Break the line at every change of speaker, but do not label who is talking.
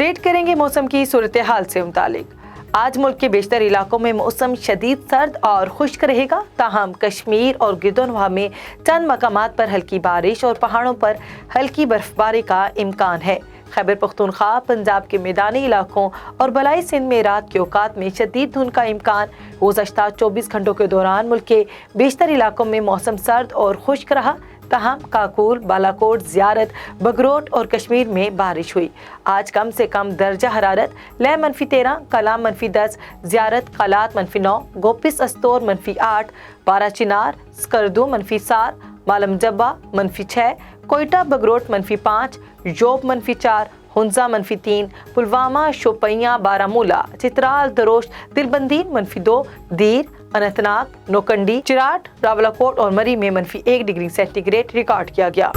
Update کریں گے موسم کی صورتحال سے متعلق۔ آج ملک کے بیشتر علاقوں میں موسم شدید سرد اور خشک رہے گا، تاہم کشمیر اور گردونواح میں چند مقامات پر ہلکی بارش اور پہاڑوں پر ہلکی برف باری کا امکان ہے۔ خیبر پختونخوا، پنجاب کے میدانی علاقوں اور بالائی سندھ میں رات کے اوقات میں شدید دھند کا امکان۔ گزشتہ 24 گھنٹوں کے دوران ملک کے بیشتر علاقوں میں موسم سرد اور خشک رہا، تاہم کاکول، بالاکوٹ، زیارت، بگروٹ اور کشمیر میں بارش ہوئی۔ آج کم سے کم درجہ حرارت لے -13، کلام -10، زیارت، قلات -9، گوپس استور -8، پارا چنار، سکردو -7، مالم جبہ -6، کوئٹہ بگروٹ -5، جوب -4، ہنزا -3، پلوامہ، شوپیاں، بارہمولہ، چترال، دروش، دلبندین -2، دیر، اننت ناگ، نوکنڈی، چراٹ، راولاکوٹ اور مری میں -1 ڈگری سینٹی گریڈ ریکارڈ کیا گیا۔